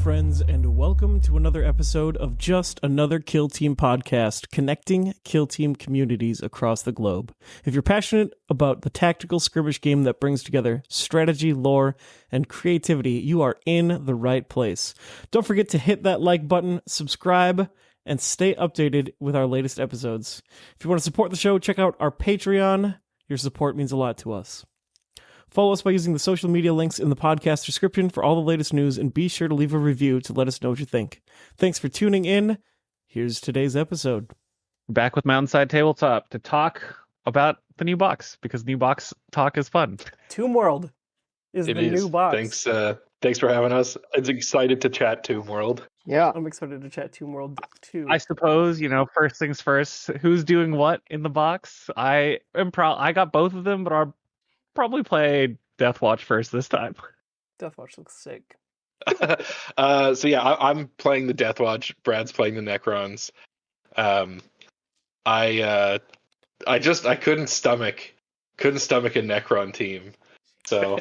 friends, and welcome to another episode of Just Another Kill Team podcast, connecting Kill Team communities across the globe. If you're passionate about the tactical skirmish game that brings together strategy, lore, and creativity, you are in the right place. Don't forget to hit that like button, subscribe, and stay updated with our latest episodes. If you want to support the show, check out our Patreon. Your support means a lot to us. Follow us by using the social media links in the podcast description for all the latest news, and be sure to leave a review to let us know what you think. Thanks for tuning in. Here's today's episode. Back with Mountainside Tabletop to talk about the new box, because new box talk is fun. Tombworld is the new box. Thanks for having us. I'm excited to chat Tombworld. Yeah, I'm excited to chat Tombworld too. I suppose, first things first, who's doing what in the box? I got both of them, but I'll probably play Deathwatch first this time. Deathwatch looks sick. I'm playing the Deathwatch. Brad's playing the Necrons. I couldn't stomach a Necron team, so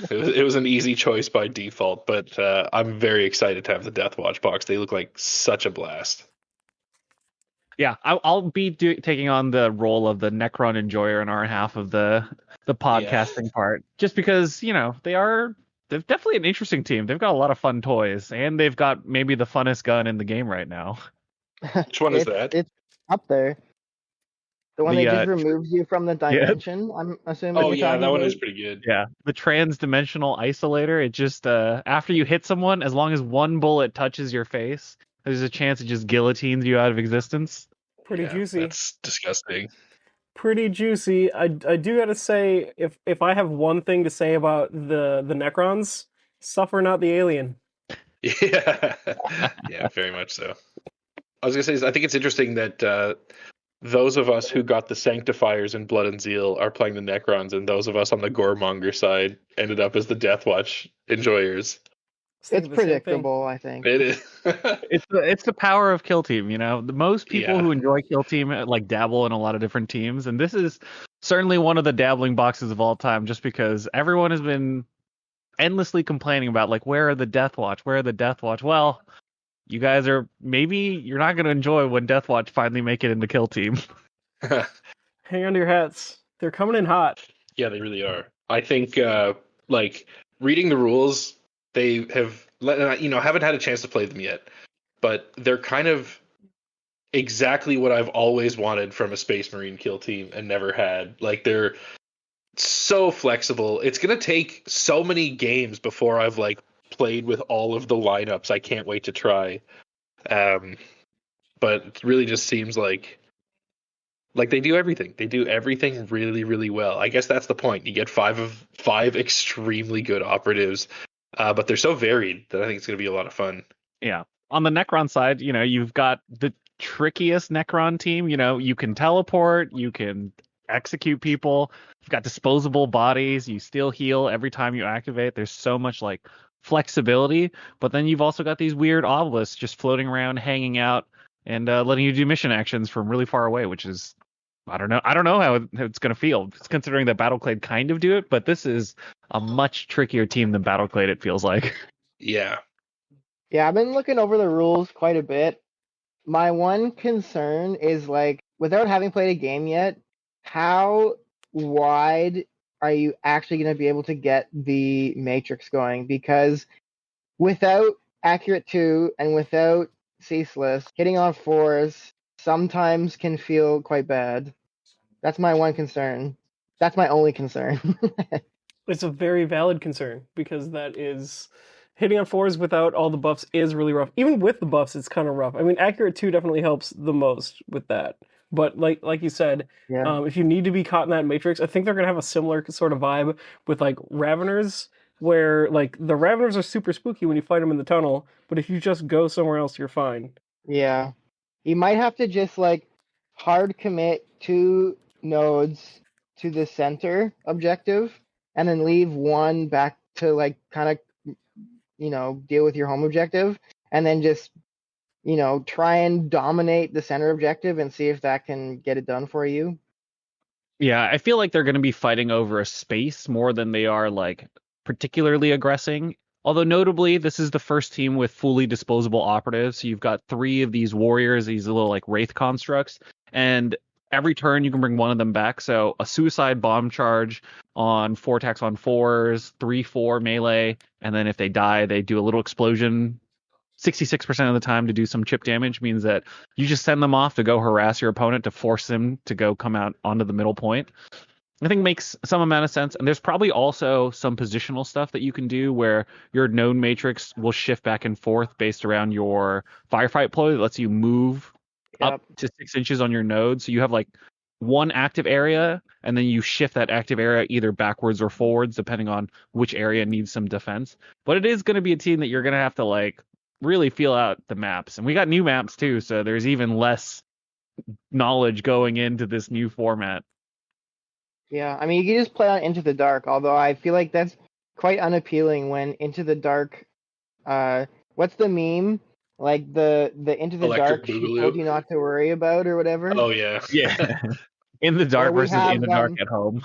it was an easy choice by default. But I'm very excited to have the Deathwatch box. They look like such a blast. Yeah, I'll be taking on the role of the Necron enjoyer in our half of the podcasting part, just because they're definitely an interesting team. They've got a lot of fun toys, and they've got maybe the funnest gun in the game right now. Which one is that? It's up there. The one that just removes you from the dimension. Yeah. I'm assuming. Oh yeah, that one is pretty good. Yeah, the trans-dimensional isolator. It just after you hit someone, as long as one bullet touches your face, there's a chance it just guillotines you out of existence. Pretty juicy. That's disgusting. Pretty juicy. I do gotta say, if I have one thing to say about the Necrons, suffer not the alien. Yeah, yeah, very much so. I was gonna say, I think it's interesting that those of us who got the Sanctifiers in Blood and Zeal are playing the Necrons, and those of us on the Goremonger side ended up as the Deathwatch enjoyers. It's predictable, I think. It is. It's the power of Kill Team, The most people who enjoy Kill Team dabble in a lot of different teams, and this is certainly one of the dabbling boxes of all time, just because everyone has been endlessly complaining about where are the Deathwatch? Where are the Deathwatch? Well, you guys you're not going to enjoy when Deathwatch finally make it into Kill Team. Hang on to your hats. They're coming in hot. Yeah, they really are. I think reading the rules, they have, haven't had a chance to play them yet, but they're kind of exactly what I've always wanted from a Space Marine kill team and never had. They're so flexible. It's going to take so many games before I've played with all of the lineups. I can't wait to try. But it really just seems like they do everything. They do everything really, really well. I guess that's the point. You get five extremely good operatives. But they're so varied that I think it's going to be a lot of fun. Yeah. On the Necron side, you've got the trickiest Necron team. You can teleport, you can execute people. You've got disposable bodies. You still heal every time you activate. There's so much flexibility. But then you've also got these weird obelisks just floating around, hanging out, and letting you do mission actions from really far away, which is, I don't know how it's going to feel. It's considering that Battleclade kind of do it, but this is a much trickier team than Battleclade, it feels like. Yeah. Yeah, I've been looking over the rules quite a bit. My one concern is, without having played a game yet, how wide are you actually going to be able to get the Matrix going? Because without Accurate 2 and without Ceaseless, hitting on 4s sometimes can feel quite bad. That's my one concern. That's my only concern. It's a very valid concern, because that is hitting on 4s without all the buffs is really rough. Even with the buffs, it's kind of rough. I mean, Accurate 2 definitely helps the most with that. But like you said, if you need to be caught in that Matrix, I think they're gonna have a similar sort of vibe with Raveners, where the Raveners are super spooky when you fight them in the tunnel, but if you just go somewhere else, you're fine. Yeah. You might have to just hard commit 2 nodes to the center objective and then leave one back to kind of deal with your home objective, and then just try and dominate the center objective and see if that can get it done for you. Yeah, I feel like they're going to be fighting over a space more than they are particularly aggressing Although notably, this is the first team with fully disposable operatives. So you've got 3 of these warriors, these little like wraith constructs, and every turn you can bring one of them back. So a suicide bomb charge on 4 attacks on 4s, 3/4 melee, and then if they die, they do a little explosion 66% of the time to do some chip damage. Means that you just send them off to go harass your opponent to force them to go come out onto the middle point. I think makes some amount of sense. And there's probably also some positional stuff that you can do where your node matrix will shift back and forth based around your firefight ploy that lets you move up to 6 inches on your node. So you have like one active area, and then you shift that active area either backwards or forwards, depending on which area needs some defense. But it is going to be a team that you're going to have to like really feel out the maps. And we got new maps too, so there's even less knowledge going into this new format. Yeah, I mean, you can just play on Into the Dark, although I feel like that's quite unappealing when Into the Dark, what's the meme? Like the Into the Electric Dark she Boogaloo. told you not to worry about or whatever. Oh yeah. Yeah. In the dark Or we versus have, in the dark at home.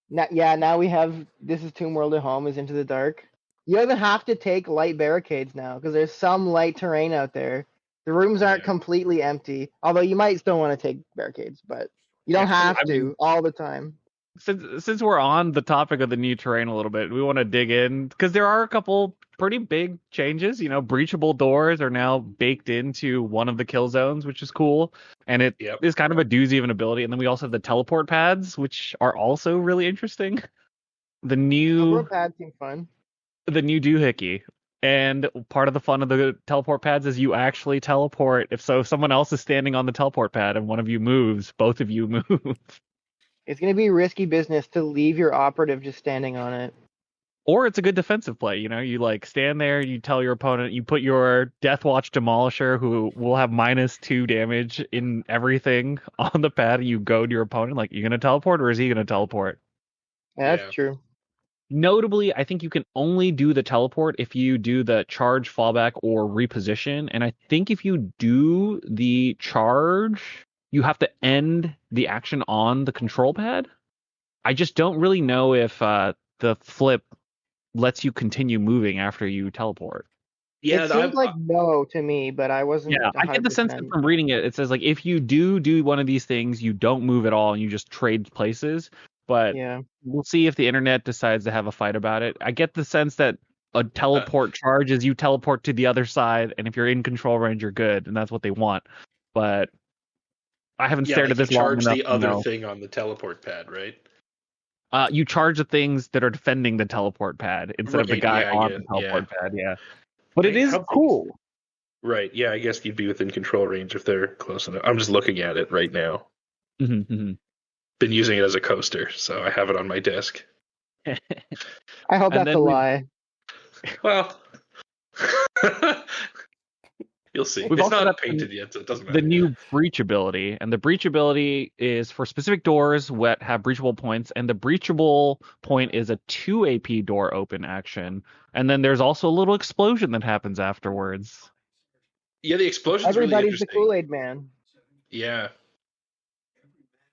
Now we have This is Tombworld at home is Into the Dark. You even have to take light barricades now, because there's some light terrain out there. The rooms aren't completely empty, although you might still want to take barricades, but you don't have to all the time. Since we're on the topic of the new terrain a little bit, we want to dig in because there are a couple pretty big changes. You know, breachable doors are now baked into one of the kill zones, which is cool, and it is kind of a doozy of an ability. And then we also have the teleport pads, which are also really interesting. The new teleport pads seem fun. The new doohickey. And part of the fun of the teleport pads is you actually teleport. If someone else is standing on the teleport pad and one of you moves, both of you move. It's going to be risky business to leave your operative just standing on it. Or it's a good defensive play. You know, you like stand there, you tell your opponent, you put your Deathwatch Demolisher, who will have -2 damage in everything on the pad, and you go to your opponent, like, you going to teleport or is he going to teleport? Yeah, that's true. Notably, I think you can only do the teleport if you do the charge, fallback, or reposition. And I think if you do the charge, you have to end the action on the control pad. I just don't really know if the flip lets you continue moving after you teleport. Yeah, it seems like no to me, but I wasn't. Yeah, 100%. I get the sense that from reading it, it says like if you do one of these things, you don't move at all and you just trade places. But we'll see if the internet decides to have a fight about it. I get the sense that a teleport charge is you teleport to the other side, and if you're in control range, you're good, and that's what they want. But I haven't stared at this long enough. Charge the other thing on the teleport pad, right? You charge the things that are defending the teleport pad instead of the guy on the teleport pad. Yeah, but it is cool. Right. Yeah, I guess you'd be within control range if they're close enough. I'm just looking at it right now. Mm-hmm. Been using it as a coaster, so I have it on my desk. I hope that's a lie. Well, you'll see. It's not painted yet, so it doesn't matter. The new breach ability, and the breach ability is for specific doors that have breachable points, and the breachable point is a 2 AP door open action, and then there's also a little explosion that happens afterwards. Yeah, the explosion's Everybody's really interesting. the Kool-Aid man. Yeah.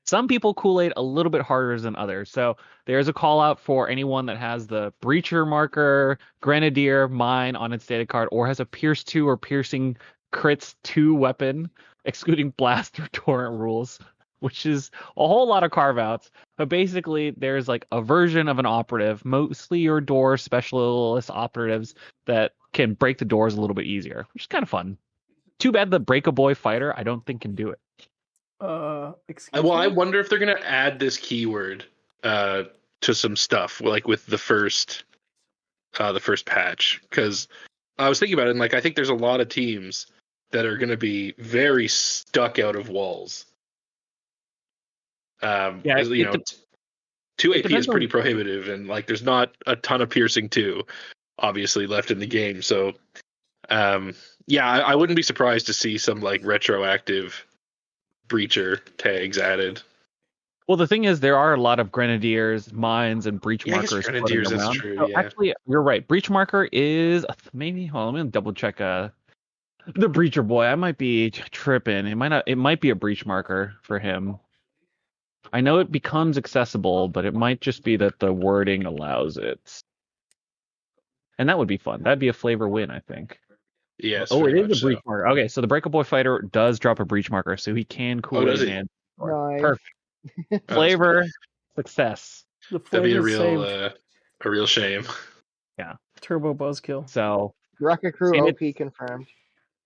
Some people Kool-Aid a little bit harder than others. So there's a call out for anyone that has the Breacher marker, Grenadier, Mine on its data card, or has a Pierce 2 or Piercing Crits 2 weapon, excluding Blast or Torrent rules, which is a whole lot of carve-outs. But basically, there's like a version of an operative, mostly your door specialist operatives, that can break the doors a little bit easier, which is kind of fun. Too bad the Break-A-Boy fighter, I don't think, can do it. I wonder if they're gonna add this keyword to some stuff, like with the first patch, because I was thinking about it, and like I think there's a lot of teams that are gonna be very stuck out of walls. 2 AP is pretty prohibitive, and like there's not a ton of piercing 2 obviously left in the game, so I wouldn't be surprised to see some like retroactive breacher tags added. Well, the thing is, there are a lot of Grenadiers, Mines, and Breach markers. Grenadiers, that's true. So actually, you're right. Breach marker is maybe. Hold on, let me double check. The Breacher boy. I might be tripping. It might not. It might be a Breach marker for him. I know it becomes accessible, but it might just be that the wording allows it. And that would be fun. That'd be a flavor win, I think. Yes. Oh, it very is a much breach so. marker. Okay, so the Breakable Fighter does drop a breach marker, so he can Oh, Kool-Aid does he? Man. Nice. Perfect. Oh, that's Flavor success. The That'd be a flavor real, saved. a real shame. Yeah. Turbo Buzzkill. So Rocket Crew And OP confirmed.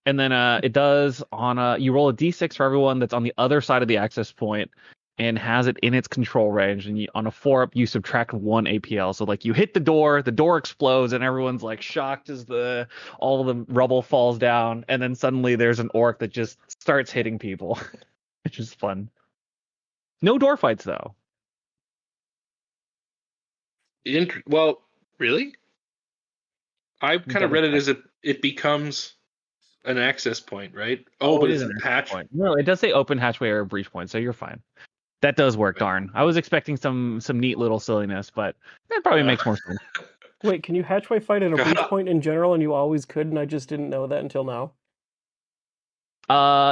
and then it does on you roll a d6 for everyone that's on the other side of the access point and has it in its control range, and on a 4-up you subtract 1 APL. So like you hit the door explodes, and everyone's like shocked as all the rubble falls down, and then suddenly there's an orc that just starts hitting people, which is fun. No door fights though. Well, really? I kind of Double read it check. as it becomes an access point, right? Oh, but it it's is an a access hatch. point. No, it does say open hatchway or breach point, so you're fine. That does work, darn. I was expecting some neat little silliness, but that probably makes more sense. Wait, can you hatchway fight at a breach point in general, and you always could, and I just didn't know that until now?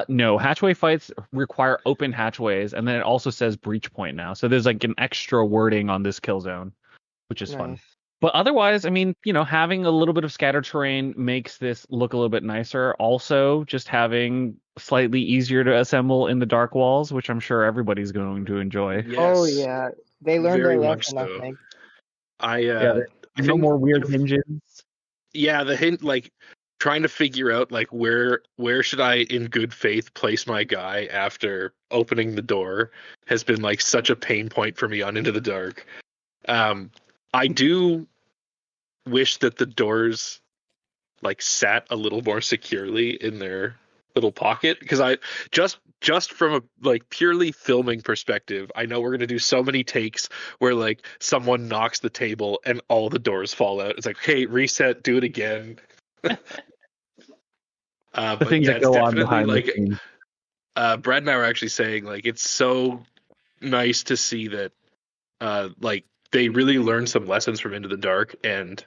No, hatchway fights require open hatchways, and then it also says breach point now. So there's like an extra wording on this kill zone, which is fun. Nice. But otherwise, I mean, having a little bit of scattered terrain makes this look a little bit nicer. Also, just having slightly easier to assemble in the dark walls, which I'm sure everybody's going to enjoy. Yes, Oh yeah, they learned very their much lesson. I so. think. I No think more weird hinges. yeah, the hint, like trying to figure out like where should I in good faith place my guy after opening the door has been like such a pain point for me on Into the Dark. I do wish that the doors like sat a little more securely in their little pocket, because I just from a like purely filming perspective, I know we're gonna do so many takes where like someone knocks the table and all the doors fall out. It's like, hey, reset, do it again. The But things yeah, that it's go on definitely behind the like scenes. Brad and I were actually saying like it's so nice to see that like they really learned some lessons from Into the Dark and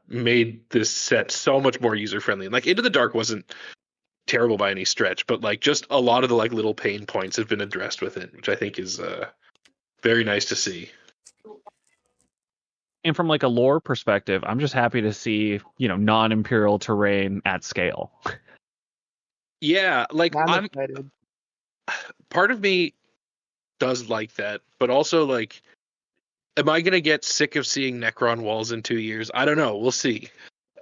made this set so much more user friendly. Like Into the Dark wasn't terrible by any stretch, but like just a lot of the like little pain points have been addressed with it, which I think is very nice to see. And from like a lore perspective, I'm just happy to see, non-imperial terrain at scale. Yeah, like I'm excited. part of me does like that, but also like, am I gonna get sick of seeing Necron walls in 2 years? I don't know. We'll see.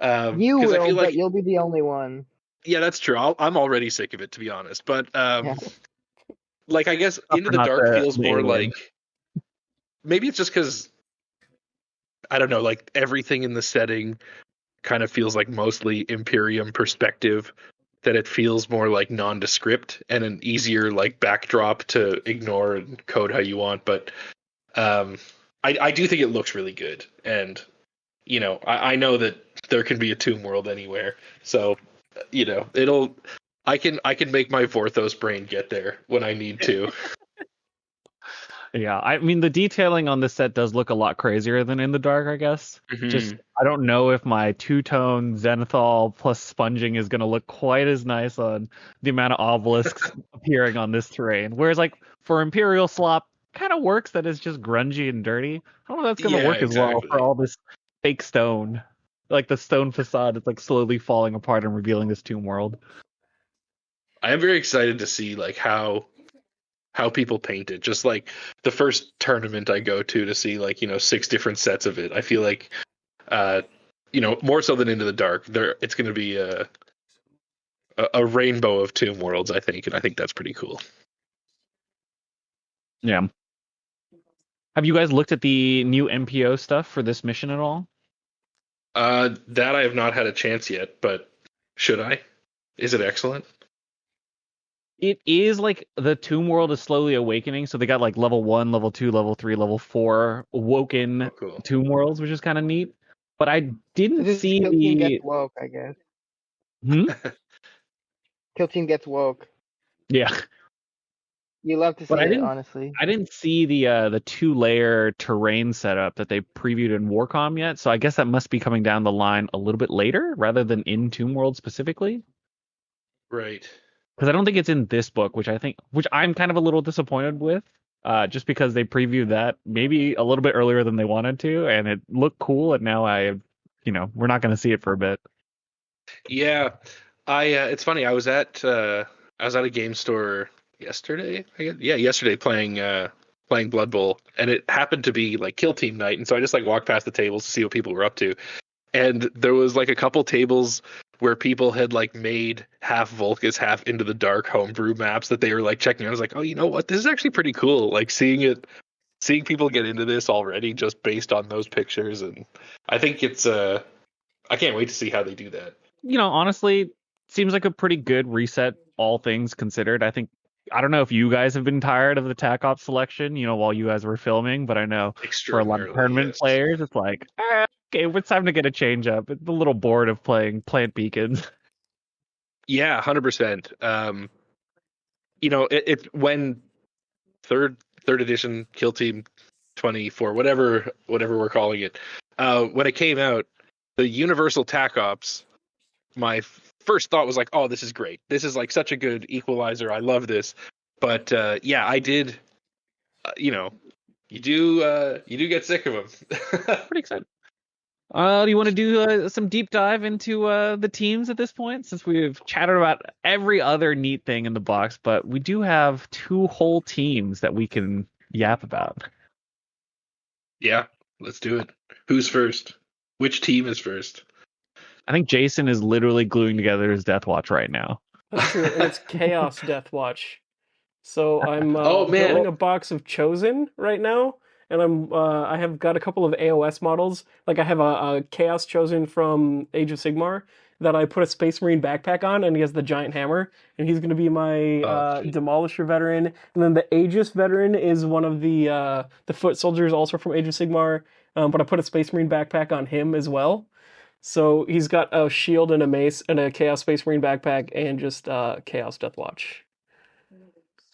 You 'Cause I will, feel but like, you'll be the only one. yeah, that's true. I'm already sick of it, to be honest. But Yeah. like, I guess Into the Not Dark the- feels the more alien. like, maybe it's just because I don't know, like everything in the setting kind of feels like mostly Imperium perspective, that it feels more like nondescript and an easier like backdrop to ignore and code how you want. But I do think it looks really good, and I know that there can be a Tombworld anywhere, so I can make my Vorthos brain get there when I need to. Yeah, I mean the detailing on this set does look a lot crazier than In the Dark, I guess. Mhm. Just I don't know if my two-tone Zenithal plus sponging is going to look quite as nice on the amount of obelisks appearing on this terrain. Whereas like for Imperial Slop, kind of works that it's just grungy and dirty. I don't know if that's going to Yeah, work as well exactly. for all this fake stone. Like the stone facade is like slowly falling apart and revealing this tomb world. I am very excited to see like how people paint it. Just like the first tournament I go to see like 6 different sets of it. I feel like more so than Into the Dark, it's going to be a rainbow of Tomb Worlds, I think, and I think that's pretty cool. Yeah. Have you guys looked at the new MPO stuff for this mission at all? That I have not had a chance yet, but should I? Is it excellent? It is like the Tomb World is slowly awakening, so they got like level 1, level 2, level 3, level 4 woken Cool. Tomb Worlds, which is kind of neat. But I didn't This see Kill Team the gets woke, I guess. Kill Team gets woke. Yeah, You love to see But I it, didn't- honestly. I didn't see the 2-layer terrain setup that they previewed in Warcom yet, so I guess that must be coming down the line a little bit later rather than in Tomb World specifically. Right. Because I don't think it's in this book, which I'm kind of a little disappointed with, just because they previewed that maybe a little bit earlier than they wanted to, and it looked cool, and now I we're not going to see it for a bit. Yeah, it's funny. I was at a game store yesterday. Yesterday playing Blood Bowl, and it happened to be like Kill Team night, and so I just like walked past the tables to see what people were up to, and there was like a couple tables where people had like made half Volcus, half Into the Dark homebrew maps that they were like checking out. I was like, oh, you know what? This is actually pretty cool. Like seeing people get into this already just based on those pictures, and I think it's I can't wait to see how they do that. Honestly, seems like a pretty good reset, all things considered. I don't know if you guys have been tired of the TAC Ops selection, while you guys were filming, but I know for a lot of tournament players, it's like, okay, it's time to get a change up. It's a little bored of playing plant beacons. Yeah, 100%. It when third edition Kill Team 24, whatever we're calling it, when it came out, the Universal TAC Ops, my first thought was like, oh, this is great. This is like such a good equalizer. I love this. But I did. You do get sick of them. Pretty excited. Do you want to do some deep dive into the teams at this point, since we've chatted about every other neat thing in the box, but we do have 2 whole teams that we can yap about. Yeah, let's do it. Who's first? Which team is first? I think Jason is literally gluing together his Death Watch right now. That's true, and it's Chaos Death Watch. So I'm Oh, man. building a box of Chosen right now, and I have got a couple of AOS models. Like I have a Chaos Chosen from Age of Sigmar that I put a Space Marine backpack on, and he has the giant hammer, and he's going to be my Demolisher veteran. And then the Aegis veteran is one of the foot soldiers, also from Age of Sigmar, but I put a Space Marine backpack on him as well. So he's got a shield and a mace and a Chaos Space Marine backpack and just Chaos Death Watch.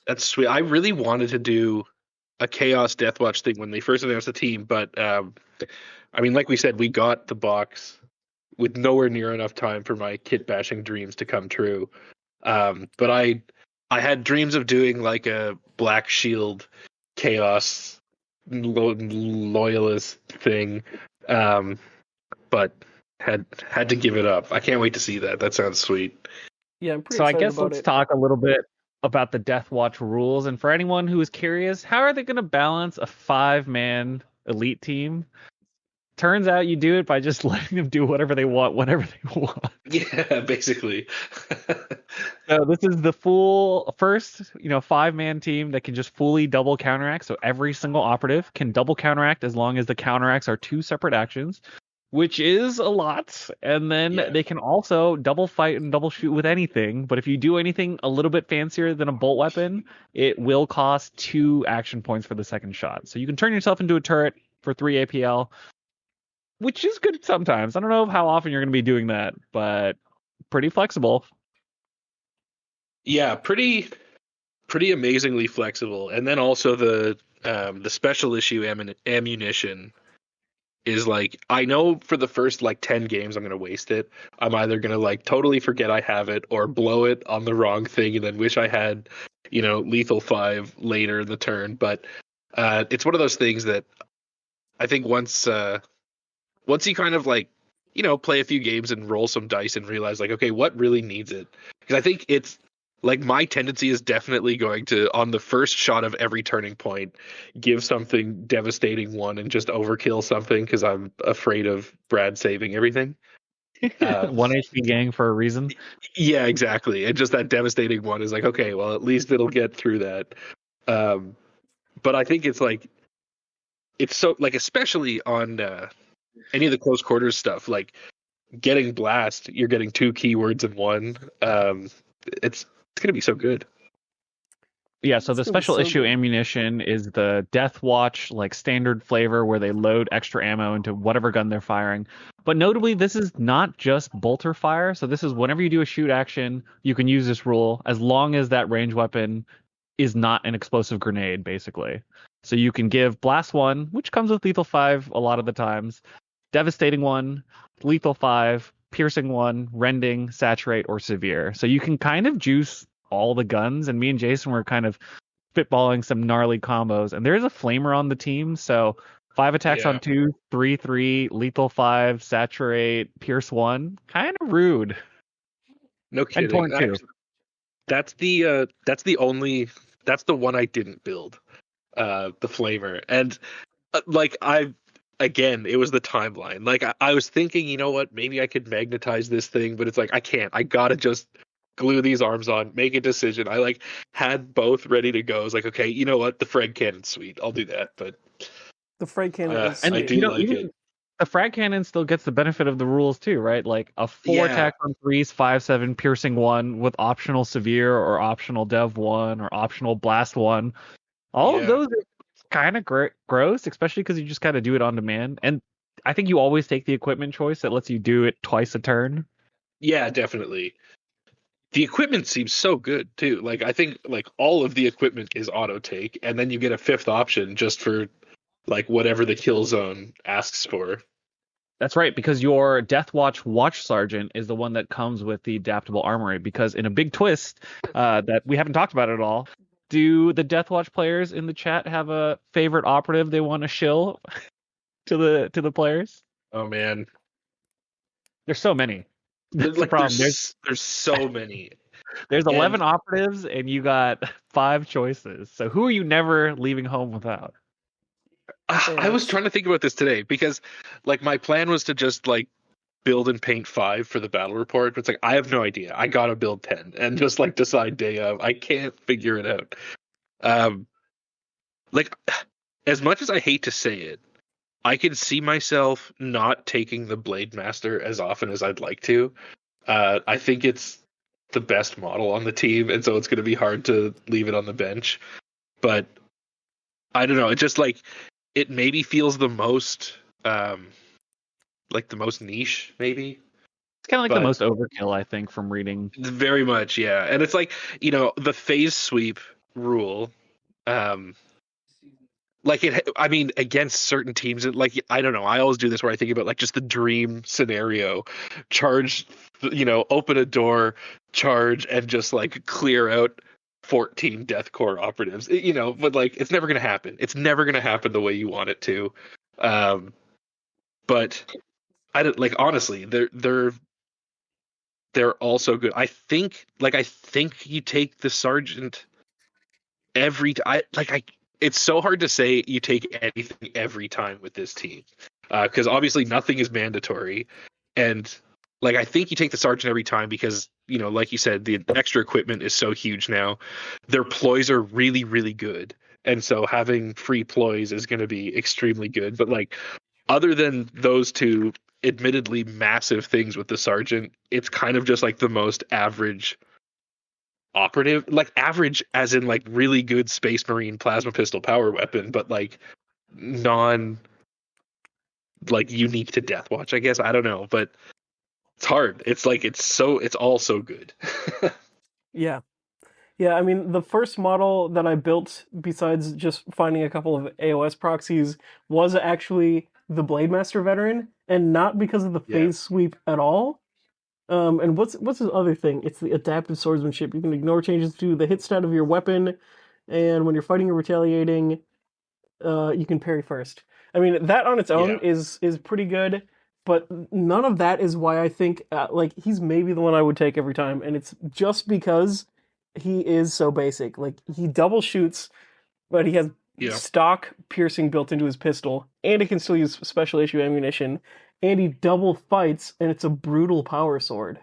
That's sweet. I really wanted to do a Chaos Death Watch thing when they first announced the team, but like we said, we got the box with nowhere near enough time for my kit bashing dreams to come true. But I had dreams of doing like a Black Shield Chaos loyalist thing, but had to give it up. I can't wait to see that. That sounds sweet. Yeah, I'm pretty so I excited guess about let's it. talk a little bit about the Death Watch rules. And for anyone who is curious, how are they going to balance a 5-man elite team? Turns out you do it by just letting them do whatever they want, whenever they want. Yeah, basically. So this is the full first, 5-man team that can just fully double counteract. So every single operative can double counteract as long as the counteracts are 2 separate actions, which is a lot. And then they can also double fight and double shoot with anything. But if you do anything a little bit fancier than a bolt weapon, it will cost 2 action points for the second shot. So you can turn yourself into a turret for 3 APL, which is good sometimes. I don't know how often you're going to be doing that, but pretty flexible. Yeah, pretty amazingly flexible. And then also the special issue ammunition is like, I know for the first like 10 games I'm going to waste it. I'm either going to like totally forget I have it or blow it on the wrong thing and then wish I had, lethal 5 later in the turn. But it's one of those things that I think once you kind of like, play a few games and roll some dice and realize like, okay, what really needs it? Because I think it's like my tendency is definitely going to, on the first shot of every turning point, give something devastating one and just overkill something because I'm afraid of Brad saving everything. 1 HP gang for a reason. Yeah, exactly. And just that devastating one is like, okay, well, at least it'll get through that. But I think it's like, it's so like, especially on any of the close quarters stuff, like getting blast, you're getting 2 keywords in one. It's going to be so good. Yeah, so the special issue ammunition is the Death Watch like standard flavor where they load extra ammo into whatever gun they're firing. But notably, this is not just bolter fire. So this is whenever you do a shoot action, you can use this rule as long as that range weapon is not an explosive grenade, basically. So you can give Blast 1, which comes with Lethal 5 a lot of the times, Devastating 1, Lethal 5, Piercing 1, Rending, Saturate, or Severe. So you can kind of juice all the guns, and me and Jason were kind of spitballing some gnarly combos. And there's a flamer on the team, so 5 attacks Yeah. on 2, 3, lethal 5, saturate, pierce 1. Kind of rude. No And kidding. torn 2. Actually, that's the one I didn't build. The flamer. And like it was the timeline. Like I was thinking, you know what, maybe I could magnetize this thing, but it's like I can't. I gotta just glue these arms on, make a decision. I like had both ready to go. I was like, okay, you know what, the frag cannon's sweet. I'll do that. But The frag cannon is And I sweet. do like even it. the frag cannon still gets the benefit of the rules too, right? Like a 4 Yeah. attack on 3s, 5, 7, piercing 1 with optional severe or optional dev 1 or optional blast 1. All of Yeah. those are kind of gross, especially because you just kind of do it on demand. And I think you always take the equipment choice that lets you do it twice a turn. Yeah, definitely. The equipment seems so good too. Like I think like all of the equipment is auto take, and then you get a 5th option just for like whatever the kill zone asks for. That's right, because your Death Watch Sergeant is the one that comes with the adaptable armory. Because in a big twist that we haven't talked about at all, do the Death Watch players in the chat have a favorite operative they want to shill to the players? Oh man, There's so many. That's the like problem. there's so many. There's 11 And operatives, and you got 5 choices. So who are you never leaving home without? I was trying to think about this today because like my plan was to just like build and paint 5 for the battle report, but it's like I have no idea. I gotta build 10 and just like decide day of. I can't figure it out. Like as much as I hate to say it, I can see myself not taking the Blade Master as often as I'd like to. I think it's the best model on the team, and so it's going to be hard to leave it on the bench. But I don't know. It just like it maybe feels the most like the most niche, maybe. It's kind of like But- the most overkill, I think, from reading. Very much, yeah. And it's like, you know, the phase sweep rule, like it, I mean, against certain teams, like, I don't know. I always do this where I think about like just the dream scenario, charge, you know, open a door, charge, and just like clear out 14 deathcore operatives, you know, but like it's never going to happen. It's never going to happen the way you want it to. But I don't like, honestly, they're also good. I think you take the sergeant it's so hard to say you take anything every time with this team because obviously nothing is mandatory, and like I think you take the sergeant every time because, you know, like you said, the extra equipment is so huge now. Their ploys are really, really good, and so having free ploys is going to be extremely good. But like other than those two admittedly massive things with the sergeant, it's kind of just like the most average operative, like average as in like really good Space Marine plasma pistol power weapon, but like non like unique to Deathwatch, I guess. I don't know, but it's hard. It's like it's all so good. Yeah. Yeah, I mean, the first model that I built, besides just finding a couple of AOS proxies, was actually the Blademaster veteran, and not because of the Yeah. phase sweep at all. And what's his other thing? It's the adaptive swordsmanship. You can ignore changes to the hit stat of your weapon, and when you're fighting or retaliating, you can parry first. I mean, that on its own is pretty good, but none of that is why I think like he's maybe the one I would take every time, and it's just because he is so basic. Like he double shoots, but he has stock piercing built into his pistol, and he can still use special issue ammunition, and he double fights, and it's a brutal power sword.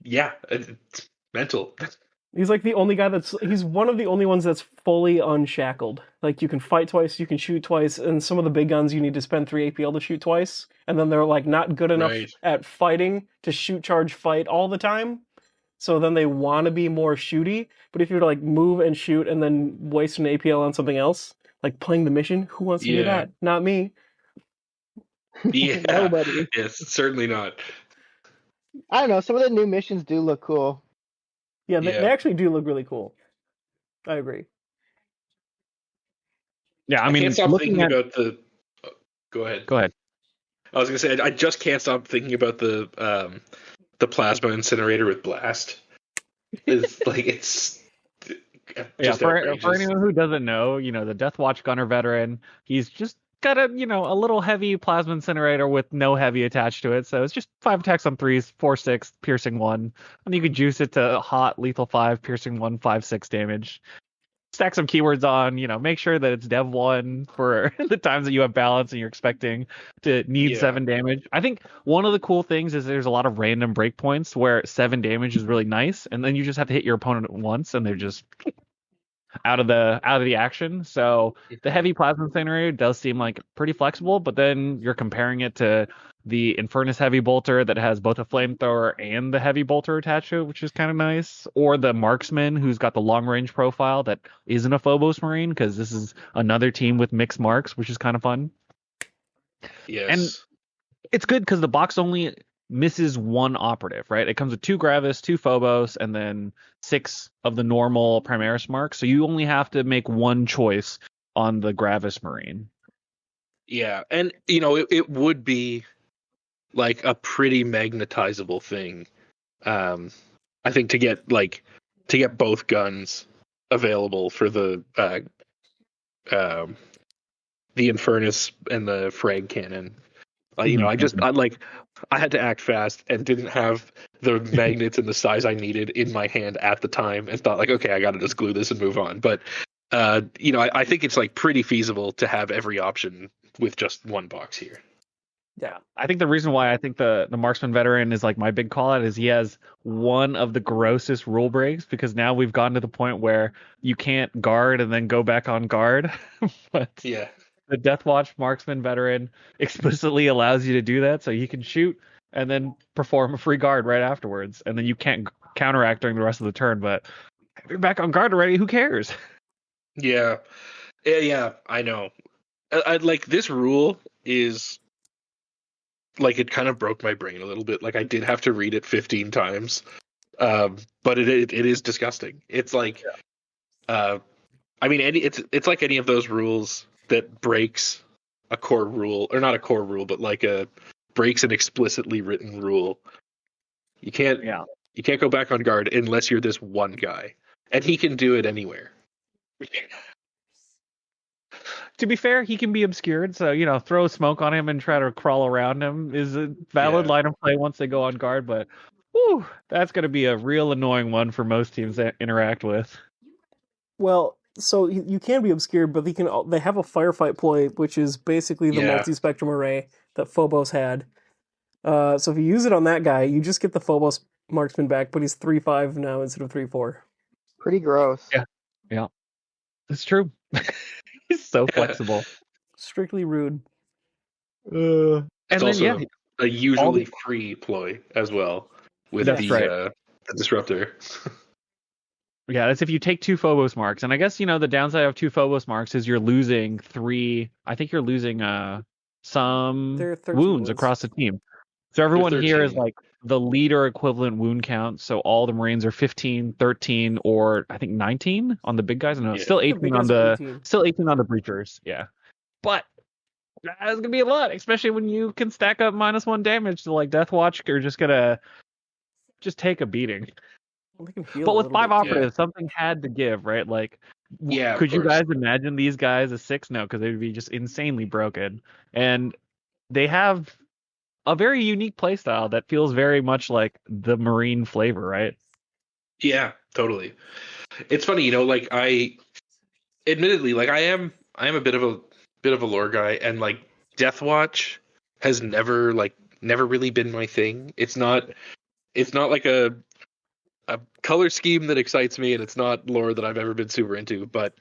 Yeah, it's mental. He's like the only guy he's one of the only ones that's fully unshackled. Like you can fight twice, you can shoot twice, and some of the big guns you need to spend 3 APL to shoot twice, and then they're like not good enough at fighting to shoot, charge, fight all the time. So then they want to be more shooty, but if you're to like move and shoot and then waste an APL on something else, like playing the mission, who wants to do that? Not me. Yeah, Nobody. yes, certainly not. I don't know. Some of the new missions do look cool. Yeah, they actually do look really cool. I agree. Yeah, I I mean, can't stop looking thinking at about the. Go ahead. Go ahead. I was gonna say I just can't stop thinking about the plasma incinerator with blast. It's like just for outrageous. anyone who doesn't know, the Death Watch Gunner veteran, he's just got a little heavy plasma incinerator with no heavy attached to it. So it's just 5 attacks on 3s, 4/6, piercing 1. And you can juice it to hot, lethal 5, piercing 1, 5/6 damage. Stack some keywords on, make sure that it's dev 1 for the times that you have balance and you're expecting to need 7 damage. I think one of the cool things is there's a lot of random breakpoints where 7 damage is really nice, and then you just have to hit your opponent once and they're just out of the action. So the heavy plasma incinerator does seem like pretty flexible, but then you're comparing it to the Infernus heavy bolter that has both a flamethrower and the heavy bolter attached to it, which is kind of nice. Or the marksman who's got the long range profile that isn't a Phobos Marine, because this is another team with mixed marks, which is kind of fun. Yes. And it's good because the box only misses 1 operative, right? It comes with 2 Gravis, 2 Phobos, and then 6 of the normal Primaris marks. So you only have to make 1 choice on the Gravis Marine. Yeah, and it would be like a pretty magnetizable thing. I think to get both guns available for the Infernus and the frag cannon. I had to act fast and didn't have the magnets in the size I needed in my hand at the time, and thought okay, I got to just glue this and move on. But I think it's pretty feasible to have every option with just 1 box here. Yeah, I think the reason why I think the marksman veteran is my big call out is he has one of the grossest rule breaks, because now we've gotten to the point where you can't guard and then go back on guard. But yeah, the Death Watch marksman veteran explicitly allows you to do that, so you can shoot and then perform a free guard right afterwards, and then you can't counteract during the rest of the turn. But if you're back on guard already, who cares? Yeah, I know. I this rule is it kind of broke my brain a little bit. I did have to read it 15 times, but it is disgusting. It's it's like any of those rules that breaks a core rule, or not a core rule, but breaks an explicitly written rule. You can't go back on guard unless you're this one guy, and he can do it anywhere. To be fair, he can be obscured, so throw smoke on him and try to crawl around him is a valid line of play once they go on guard. But that's going to be a real annoying one for most teams to interact with. Well, so you can be obscured, but they have a firefight ploy, which is basically the multi-spectrum array that Phobos had. So if you use it on that guy, you just get the Phobos marksman back, but he's 3/5 now instead of 3/4. Pretty gross. Yeah, it's true. He's so flexible. Strictly rude. It's also a usually free ploy as well with the disruptor. Yeah, that's if you take 2 Phobos marks. And I guess, the downside of 2 Phobos marks is you're losing 3. I think you're losing some wounds across the team. So everyone here is the leader equivalent wound count. So all the Marines are 15, 13, or I think 19 on the big guys. No, still 18 on the 18 on the breachers. Yeah. But that's gonna be a lot, especially when you can stack up -1 damage to Death Watch, you're just gonna take a beating. But with 5 operatives, something had to give, right? Could you guys imagine these guys as 6? No, because they would be just insanely broken. And they have a very unique playstyle that feels very much like the Marine flavor, right? Yeah, totally. It's funny, I admittedly, I am a bit of a lore guy, and Death Watch has never really been my thing. It's not like a color scheme that excites me, and it's not lore that I've ever been super into, but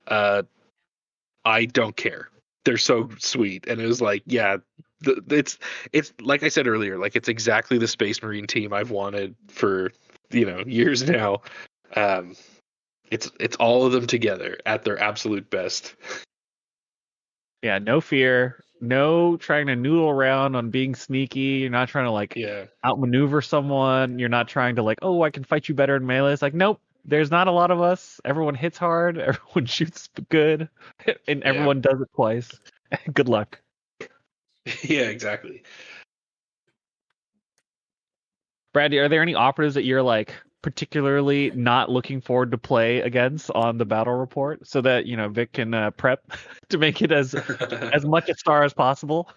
I don't care. They're so sweet, and it was it's like I said earlier, it's exactly the Space Marine team I've wanted for years now. It's all of them together at their absolute best. Yeah, no fear, no trying to noodle around on being sneaky. You're not trying to outmaneuver someone. You're not trying to I can fight you better in melee. It's nope. There's not a lot of us. Everyone hits hard. Everyone shoots good, and everyone does it twice. Good luck. Yeah, exactly. Brad, are there any operatives that you're particularly not looking forward to play against on the battle report, so that Vic can prep to make it as much a star as possible.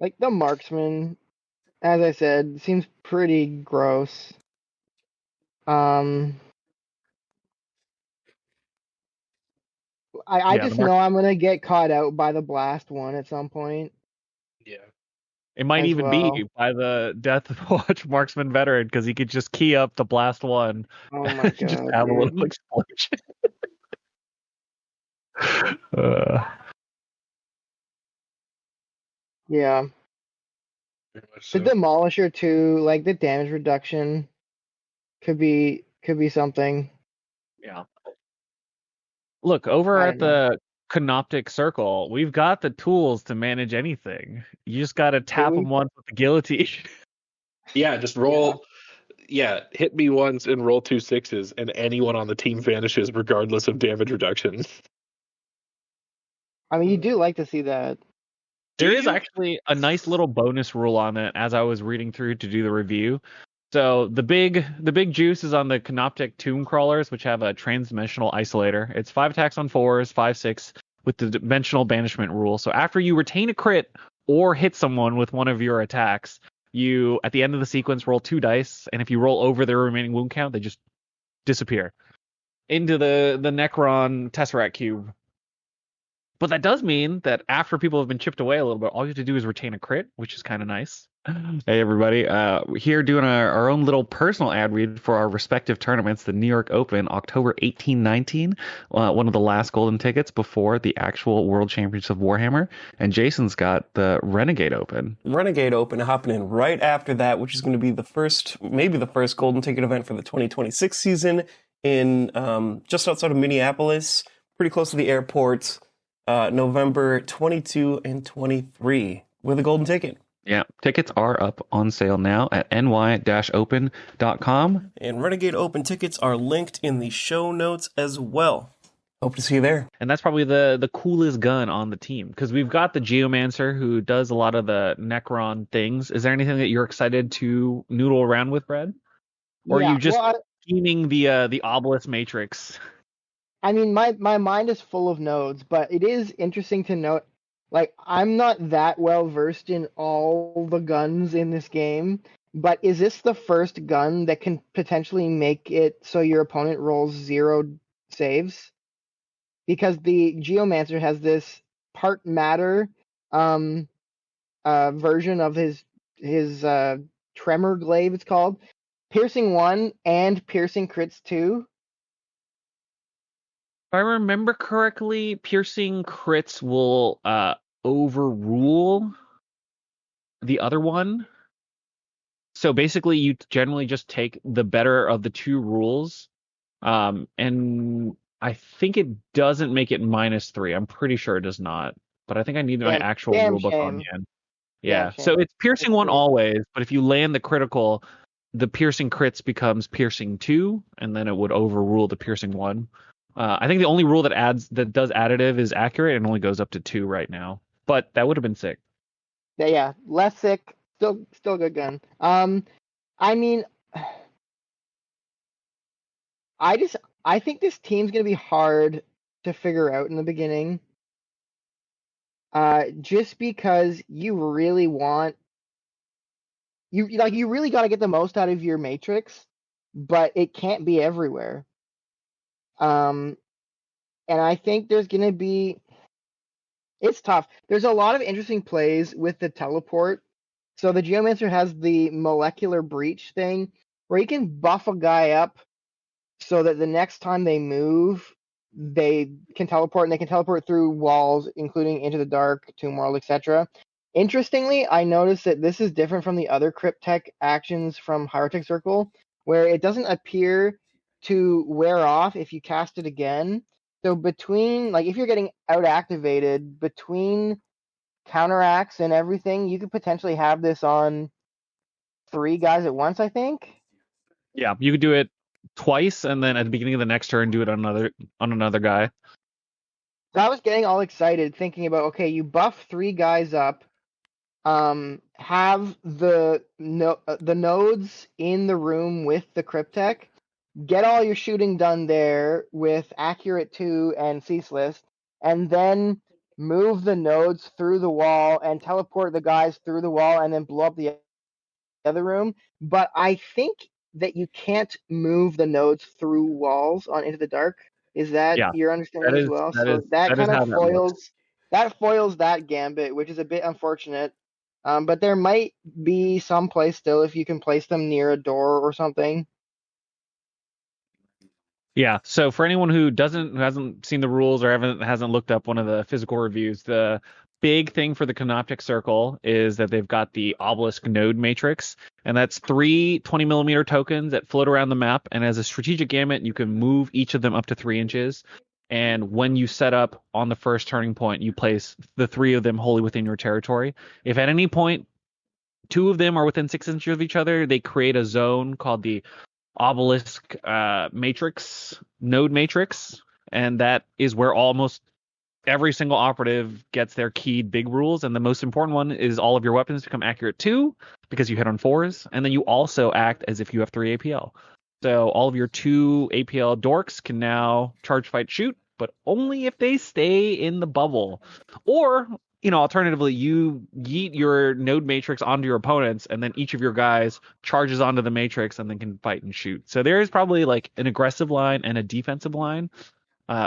Like the marksman, as I said, seems pretty gross. I Yeah, just know I'm gonna get caught out by the blast one at some point Yeah. it might as even well. be by the Death Watch marksman veteran, because he could just key up the blast one, Oh my just god, have a dude. little explosion. uh, Yeah. Very much The so. Demolisher too, like the damage reduction could be something. yeah. Look, over I at don't know. the Canoptic Circle, we've got the tools to manage anything. You just got to Do tap we? them once with the guillotine. Yeah, just roll. Yeah, hit me once and roll 2 6s, and anyone on the team vanishes regardless of damage reduction. I mean, you do like to see that. There Do is you? actually a nice little bonus rule on it as I was reading through to do the review. So the big juice is on the Canoptic Tomb Crawlers, which have a transdimensional isolator. It's 5 attacks on 4s, 5/6 with the dimensional banishment rule. So after you retain a crit or hit someone with one of your attacks, you at the end of the sequence roll 2 dice, and if you roll over their remaining wound count, they just disappear into the Necron Tesseract cube. But that does mean that after people have been chipped away a little bit, all you have to do is retain a crit, which is kind of nice. Hey everybody, we're here doing our own little personal ad read for our respective tournaments. The New York Open, October 18-19, one of the last golden tickets before the actual World Championships of Warhammer. And Jason's got the Renegade Open. Renegade Open happening right after that, which is going to be maybe the first golden ticket event for the 2026 season in just outside of Minneapolis, pretty close to the airport, November 22 and 23 with a golden ticket. Yeah, tickets are up on sale now at ny-open.com. And Renegade Open tickets are linked in the show notes as well. Hope to see you there. And that's probably the coolest gun on the team, because we've got the Geomancer who does a lot of the Necron things. Is there anything that you're excited to noodle around with, Brad? Or are Yeah. you just Well, scheming the Obelisk Matrix? I mean, my mind is full of nodes, but it is interesting to note, like, I'm not that well versed in all the guns in this game, but is this the first gun that can potentially make it so your opponent rolls 0 saves? Because the Geomancer has this part matter version of his tremor glaive, it's called, piercing 1 and piercing crits 2. If I remember correctly, piercing crits will overrule the other one. So basically, you generally just take the better of the two rules. And I think it doesn't make it -3. I'm pretty sure it does not. But I think I need my actual Damn rule book on shame. hand. Damn Yeah. shame. So it's piercing That's 1 pretty- always, but if you land the critical, the piercing crits becomes piercing 2, and then it would overrule the piercing 1. I think the only rule that does additive is accurate and only goes up to 2 right now. But that would have been sick. Yeah, less sick, still good gun. I mean, I think this team's gonna be hard to figure out in the beginning. Just because you really got to get the most out of your matrix, but it can't be everywhere. And I think there's gonna be, it's tough. There's a lot of interesting plays with the teleport. So the Geomancer has the molecular breach thing where he can buff a guy up so that the next time they move, they can teleport, and they can teleport through walls, including into the dark, Tombworld, etc. Interestingly, I noticed that this is different from the other Cryptech actions from Hierotech Circle, where it doesn't appear to wear off if you cast it again. So between, like, if you're getting out activated, between counteracts and everything, you could potentially have this on 3 guys at once, I think. Yeah, you could do it twice, and then at the beginning of the next turn, do it on another guy. So I was getting all excited thinking about, okay, you buff 3 guys up, have the nodes in the room with the Cryptech, get all your shooting done there with accurate 2 and ceaseless, and then move the nodes through the wall and teleport the guys through the wall and then blow up the other room. But I think that you can't move the nodes through walls on Into the Dark. Is that Yeah, your understanding as well? So that that is kind of how that works. foils that gambit, which is a bit unfortunate. But there might be some place still if you can place them near a door or something. Yeah. So for anyone who hasn't seen the rules or hasn't looked up one of the physical reviews, the big thing for the Canoptic Circle is that they've got the obelisk node matrix, and that's 3 20mm tokens that float around the map. And as a strategic gambit, you can move each of them up to 3 inches. And when you set up on the first turning point, you place the 3 of them wholly within your territory. If at any point 2 of them are within 6 inches of each other, they create a zone called the obelisk matrix, node matrix, and that is where almost every single operative gets their keyed big rules. And the most important one is all of your weapons become accurate 2 because you hit on 4s, and then you also act as if you have 3 APL. So all of your 2 APL dorks can now charge, fight, shoot, but only if they stay in the bubble. Or, alternatively, you yeet your node matrix onto your opponents, and then each of your guys charges onto the matrix and then can fight and shoot. So there is probably like an aggressive line and a defensive line.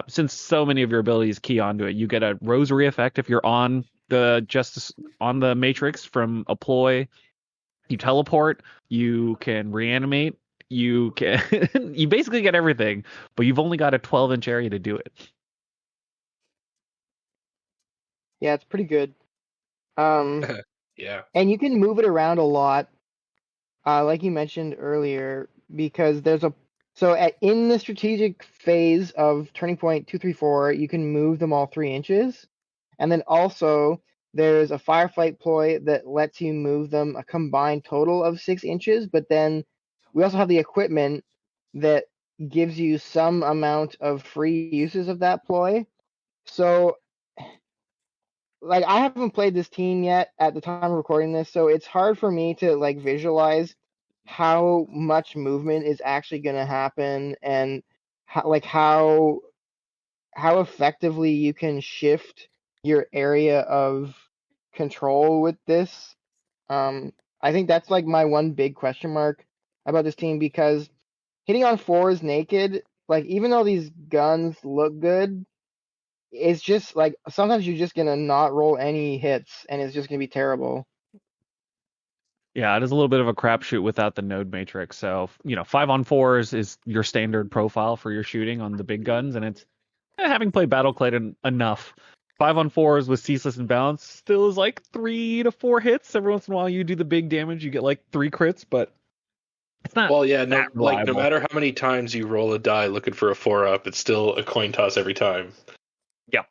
Since so many of your abilities key onto it, you get a rosary effect if you're on the matrix from a ploy. You teleport, you can reanimate, you can you basically get everything, but you've only got a 12-inch area to do it. Yeah, it's pretty good. Yeah. And you can move it around a lot, like you mentioned earlier, because in the strategic phase of turning point 2, 3, 4, you can move them all 3 inches, and then also there's a firefight ploy that lets you move them a combined total of 6 inches. But then we also have the equipment that gives you some amount of free uses of that ploy. So like I haven't played this team yet at the time of recording this, so it's hard for me to like visualize how much movement is actually going to happen and how effectively you can shift your area of control with this. I think that's like my one big question mark about this team, because hitting on 4s naked, like even though these guns look good, it's just like sometimes you're just gonna not roll any hits and it's just gonna be terrible. Yeah, it is a little bit of a crapshoot without the node matrix. So, 5-on-4s is your standard profile for your shooting on the big guns, and it's having played Battleclad enough. 5-on-4s with ceaseless and balance still is like 3 to 4 hits. Every once in a while, you do the big damage, you get like 3 crits, but it's not Well, yeah, that no reliable. matter how many times you roll a die looking for a 4-up, it's still a coin toss every time. Yeah.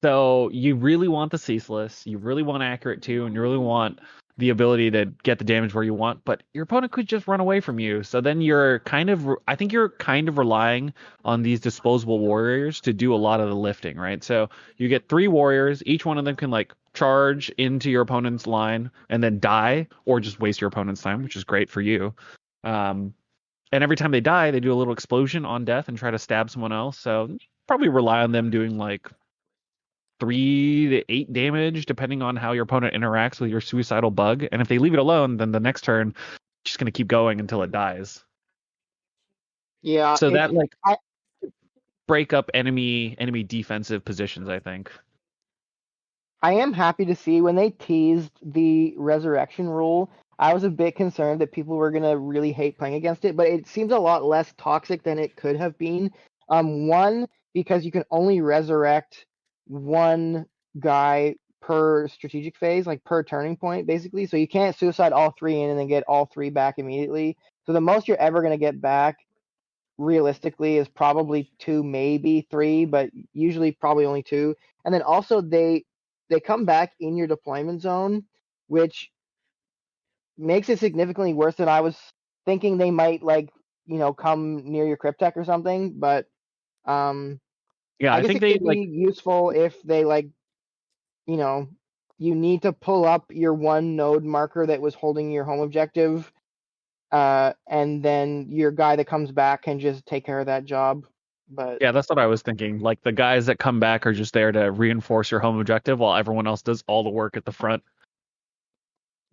So you really want the ceaseless, you really want accurate too, and you really want the ability to get the damage where you want, but your opponent could just run away from you. So then I think you're kind of relying on these disposable warriors to do a lot of the lifting, right? So you get 3 warriors, each one of them can like charge into your opponent's line and then die, or just waste your opponent's time, which is great for you. And every time they die, they do a little explosion on death and try to stab someone else. So you probably rely on them doing like 3 to 8 damage, depending on how your opponent interacts with your suicidal bug. And if they leave it alone, then the next turn, it's just going to keep going until it dies. Yeah, So that like break up enemy defensive positions, I think. I am happy to see when they teased the resurrection rule. I was a bit concerned that people were gonna really hate playing against it, but it seems a lot less toxic than it could have been. One, because you can only resurrect one guy per strategic phase, like per turning point, basically. So you can't suicide all 3 in and then get all 3 back immediately. So the most you're ever gonna get back realistically is probably 2, maybe 3, but usually probably only 2. And then also they come back in your deployment zone, which makes it significantly worse than I was thinking they might, like, come near your cryptech or something. But Yeah, I I guess think it they could be useful if they you know you need to pull up your one node marker that was holding your home objective and then your guy that comes back can just take care of that job. But Yeah, that's what I was thinking. Like the guys that come back are just there to reinforce your home objective while everyone else does all the work at the front.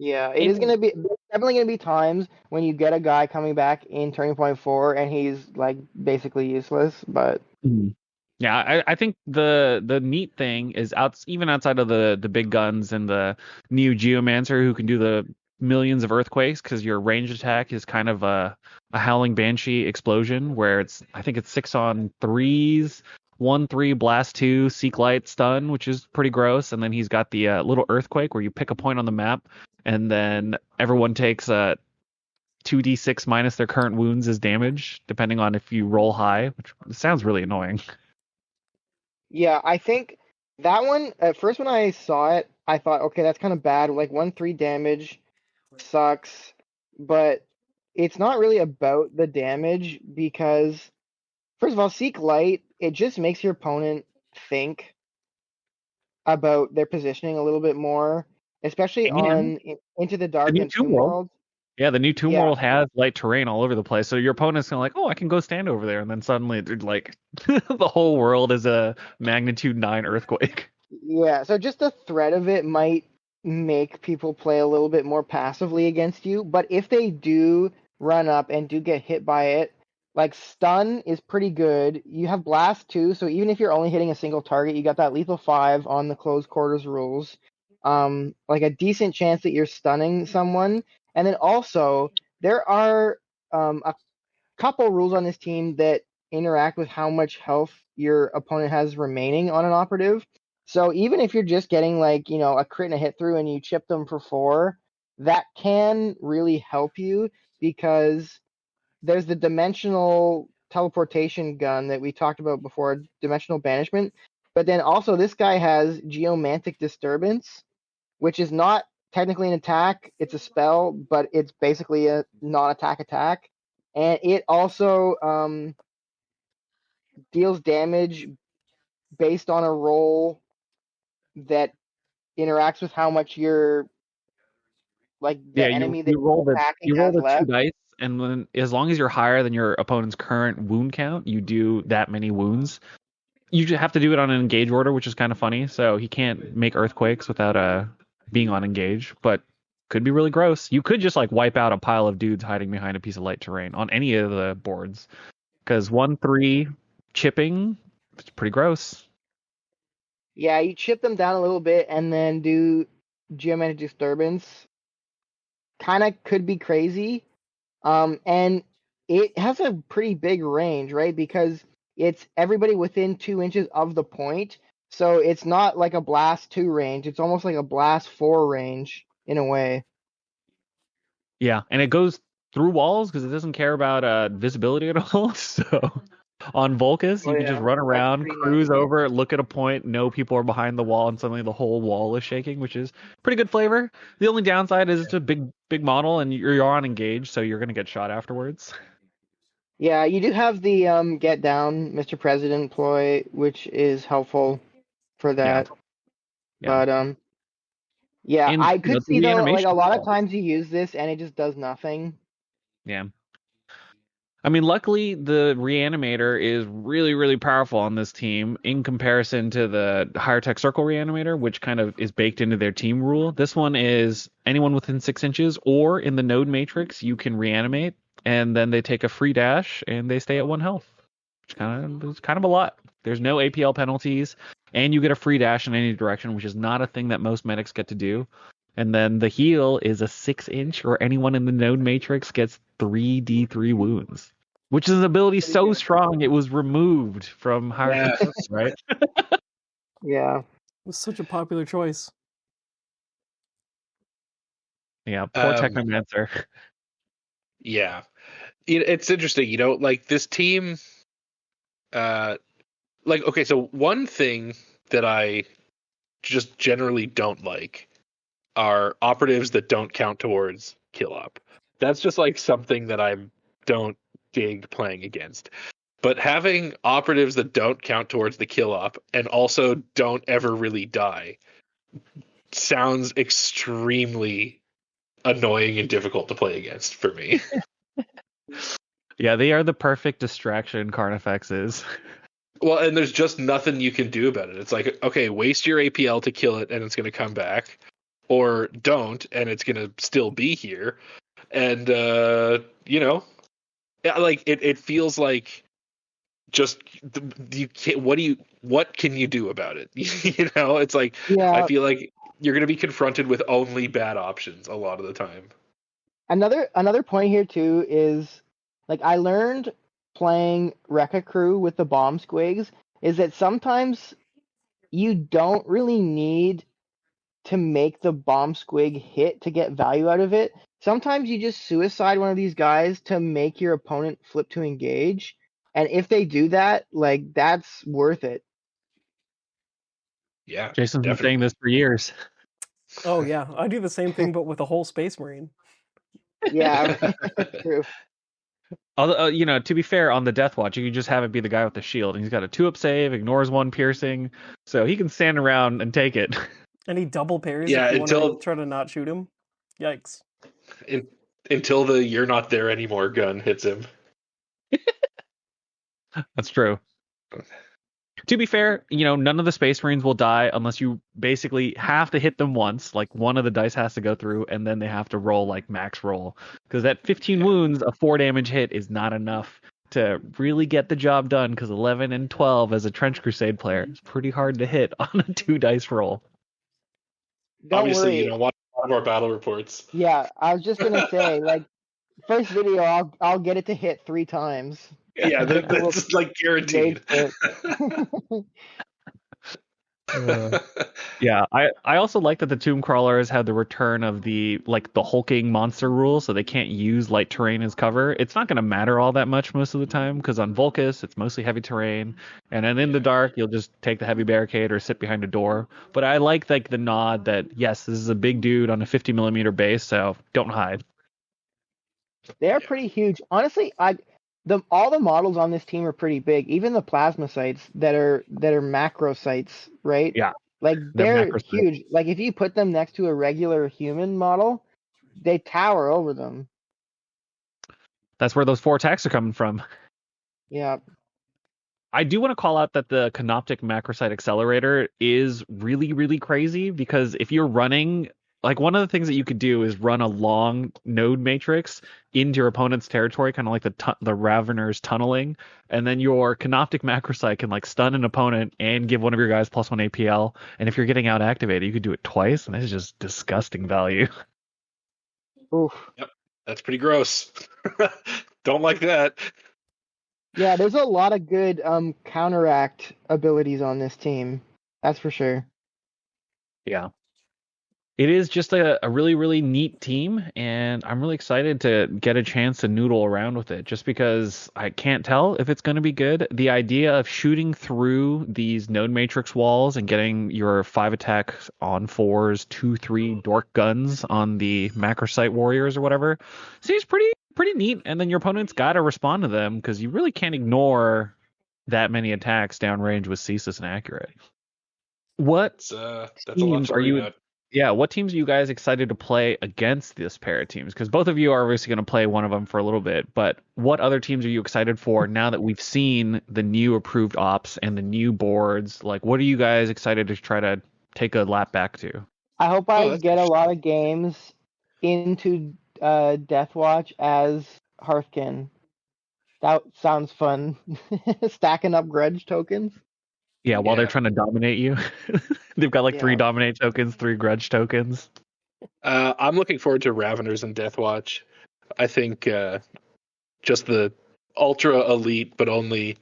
yeah, it is gonna be there's definitely gonna be times when you get a guy coming back in Turning Point 4 and he's like basically useless. But Mhm. Yeah, I think the neat thing is even outside of the big guns and the new Geomancer who can do the millions of earthquakes because your range attack is kind of a Howling Banshee explosion where I think it's 6 on 3s, 1-3 blast 2 seek light stun, which is pretty gross, and then he's got the little earthquake where you pick a point on the map and then everyone takes 2d6 minus their current wounds as damage depending on if you roll high, which sounds really annoying. yeah, I think that one at first when I saw it, I thought, okay, that's kind of bad. Like 1-3 damage sucks, but it's not really about the damage because first of all, Seek Light, it just makes your opponent think about their positioning a little bit more, especially And on Into the the Dark new and Tomb World. Tombworld. Yeah, the new Tomb Yeah, World has light terrain all over the place. So your opponent's gonna like, oh, I can go stand over there, and then suddenly they're like the whole world is a magnitude 9 earthquake. yeah. So just the threat of it might make people play a little bit more passively against you. But if they do run up and do get hit by it, like stun is pretty good. You have blast too, so even if you're only hitting a single target, you got that lethal 5 on the close quarters rules. Like a decent chance that you're stunning someone. And then also there are a couple rules on this team that interact with how much health your opponent has remaining on an operative. So even if you're just getting like, a crit and a hit through and you chip them for 4, that can really help you because there's the dimensional teleportation gun that we talked about before, dimensional banishment. But then also this guy has geomantic disturbance, which is not technically an attack. It's a spell, but it's basically a non-attack attack. And it also deals damage based on a roll that interacts with how much your like Yeah, the you enemy that you roll you're the attacking you roll has the two left. dice, and then as long as you're higher than your opponent's current wound count, you do that many wounds. You just have to do it on an engage order, which is kind of funny. So he can't make earthquakes without being on engage, but could be really gross. You could just like wipe out a pile of dudes hiding behind a piece of light terrain on any of the boards. Because 1-3 chipping, it's pretty gross. Yeah, you chip them down a little bit and then do geometric disturbance. Kind of could be crazy. And it has a pretty big range, right? Because it's everybody within 2 inches of the point. So it's not like a blast 2 range. It's almost like a blast 4 range in a way. Yeah, and it goes through walls because it doesn't care about visibility at all. So on Volcus, Oh you can just yeah, run that's around, pretty cruise neat. over, look at a point, know people are behind the wall, and suddenly the whole wall is shaking, which is pretty good flavor. The only downside is it's a big model, and you're on engage, so you're gonna get shot afterwards. Yeah, you do have the get down, Mr. President ploy, which is helpful for Yeah, that. yeah, But yeah, and I could the see though, like a reanimation. lot of times you use this and it just does nothing. Yeah. I mean, luckily the reanimator is really, really powerful on this team in comparison to the higher tech circle reanimator, which kind of is baked into their team rule. This one is anyone within 6 inches or in the node matrix, you can reanimate, and then they take a free dash and they stay at 1 health, which is kind of a lot. There's no APL penalties, and you get a free dash in any direction, which is not a thing that most medics get to do. And then the heal is a 6 inch, or anyone in the node matrix gets 3d3 wounds, which is an ability Pretty so good. strong it was removed from higher Yeah. tech circle, right? Yeah. It was such a popular choice. Yeah, poor Um, Technomancer. yeah. It's interesting, like this team. Like, okay, so one thing that I just generally don't like are operatives that don't count towards kill op. That's just like something that I don't dig playing against. But having operatives that don't count towards the kill op and also don't ever really die sounds extremely annoying and difficult to play against for me. Yeah, they are the perfect distraction, Carnifex is. Well, and there's just nothing you can do about it. It's like, okay, waste your APL to kill it and it's going to come back, or don't and it's going to still be here. And, yeah, like it feels like just you can't, what can you do about it? It's like, I Yeah. feel like you're going to be confronted with only bad options a lot of the time. Another point here too is like I learned playing Rekka Crew with the bomb squigs is that sometimes you don't really need to make the bomb squig hit to get value out of it. Sometimes you just suicide one of these guys to make your opponent flip to engage. And if they do that, like that's worth it. Yeah, Jason's been saying definitely. this for years. Oh yeah, I do the same thing, but with a whole Space Marine. Yeah, true. Although, to be fair, on the Death Watch, you can just have it be the guy with the shield, and he's got a 2-up save, ignores 1 piercing, so he can stand around and take it. And he double parries Yeah, if you want to try to not shoot him. Yikes. until the "you're not there anymore" gun hits him. That's true. To be fair, none of the Space Marines will die unless you basically have to hit them once, like one of the dice has to go through, and then they have to roll like max roll. Because at 15 wounds, a 4 damage hit is not enough to really get the job done, because 11 and 12 as a Trench Crusade player is pretty hard to hit on a 2 dice roll. Don't Obviously, worry. watch a lot of our battle reports. Yeah, I was just gonna say, like, first video, I'll get it to hit 3 times. Yeah, that's like guaranteed. Yeah, I also like that the Tomb Crawlers had the return of the hulking monster rule, so they can't use light terrain as cover. It's not going to matter all that much most of the time, because on Volcus, it's mostly heavy terrain, and then in the dark, you'll just take the heavy barricade or sit behind a door. But I like the nod that, yes, this is a big dude on a 50mm base, so don't hide. They're pretty huge. Honestly, all the models on this team are pretty big. Even the plasma sites that are macro sites, right? Yeah, Like they're they're macro sites. huge. Like if you put them next to a regular human model, they tower over them. That's where those 4 attacks are coming from. Yeah. I do want to call out that the Canoptic Macrosite Accelerator is really, really crazy, because if you're running, like, one of the things that you could do is run a long node matrix into your opponent's territory, kind of like the Ravener's tunneling, and then your Canoptic Macrosite can stun an opponent and give one of your guys +1 APL, and if you're getting out activated, you could do it twice, and this is just disgusting value. Oof. Yep, that's pretty gross. Don't like that. Yeah, there's a lot of good counteract abilities on this team. That's for sure. Yeah. It is just a really, really neat team, and I'm really excited to get a chance to noodle around with it, just because I can't tell if it's going to be good. The idea of shooting through these node matrix walls and getting your 5 attacks on 4s, 2-3 dork guns on the macrosite warriors or whatever seems pretty neat, and then your opponent's got to respond to them, because you really can't ignore that many attacks downrange with Ceaseless and Accurate. What That's a lot teams to are worry you? about. Yeah, what teams are you guys excited to play against this pair of teams? Because both of you are obviously going to play one of them for a little bit, but what other teams are you excited for now that we've seen the new approved ops and the new boards? Like, what are you guys excited to try to take a lap back to? I hope I That's get a lot of games into Deathwatch as Hearthkin. That sounds fun. Stacking up grudge tokens. Yeah, while they're Yeah. trying to dominate you. They've got 3 Yeah. dominate tokens, 3 grudge tokens. I'm looking forward to Raveners and Deathwatch. I think just the ultra elite, but only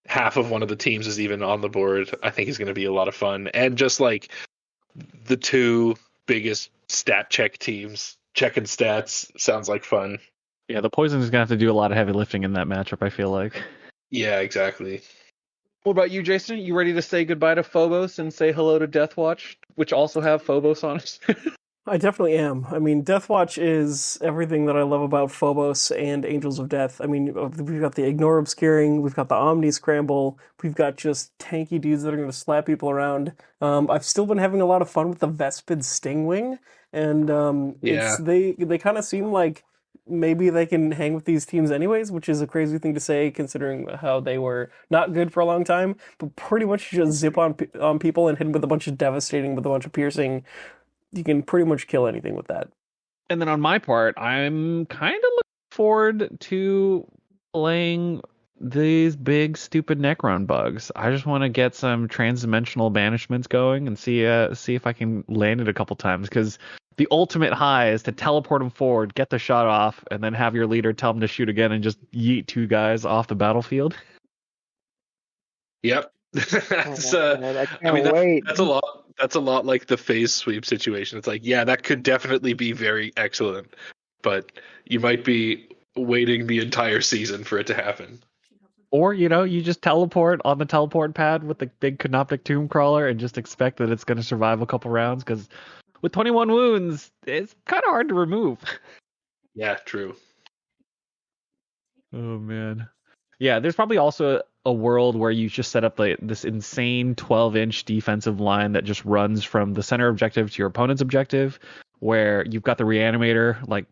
half of one of the teams is even on the board, I think is going to be a lot of fun. And just the 2 biggest stat check teams checking stats sounds like fun. Yeah, the Poison is going to have to do a lot of heavy lifting in that matchup, I feel like. Yeah, exactly. What about you, Jason? You ready to say goodbye to Phobos and say hello to Deathwatch, which also have Phobos on it? I definitely am. I mean, Deathwatch is everything that I love about Phobos and Angels of Death. I mean, we've got the Ignore Obscuring, we've got the Omni Scramble, we've got just tanky dudes that are going to slap people around. I've still been having a lot of fun with the Vespid Stingwing, and Yeah. they kind of seem like maybe they can hang with these teams anyways, which is a crazy thing to say considering how they were not good for a long time, but pretty much just zip on people and hit them with a bunch of devastating, with a bunch of piercing. You can pretty much kill anything with that. And then on my part, I'm kind of looking forward to playing these big stupid Necron bugs. I just want to get some transdimensional banishments going and see if I can land it a couple times, because the ultimate high is to teleport them forward, get the shot off, and then have your leader tell them to shoot again and just yeet two guys off the battlefield. Yep. That's I can't mean, wait. that's a lot. That's a lot like the phase sweep situation. It's like, yeah, that could definitely be very excellent, but you might be waiting the entire season for it to happen. Or, you just teleport on the teleport pad with the big Canoptic Tomb Crawler and just expect that it's going to survive a couple rounds, because with 21 wounds, it's kind of hard to remove. Yeah, true. Oh, man. Yeah, there's probably also a world where you just set up this insane 12-inch defensive line that just runs from the center objective to your opponent's objective, where you've got the reanimator like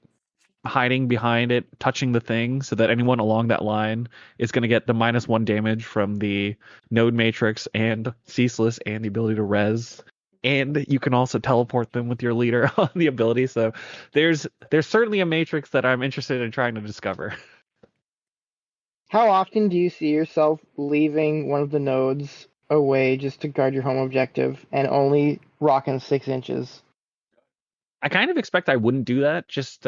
hiding behind it, touching the thing, so that anyone along that line is going to get the -1 damage from the node matrix and ceaseless and the ability to res. And you can also teleport them with your leader on the ability. So there's certainly a matrix that I'm interested in trying to discover. How often do you see yourself leaving one of the nodes away just to guard your home objective and only rocking 6 inches? I kind of expect I wouldn't do that. Just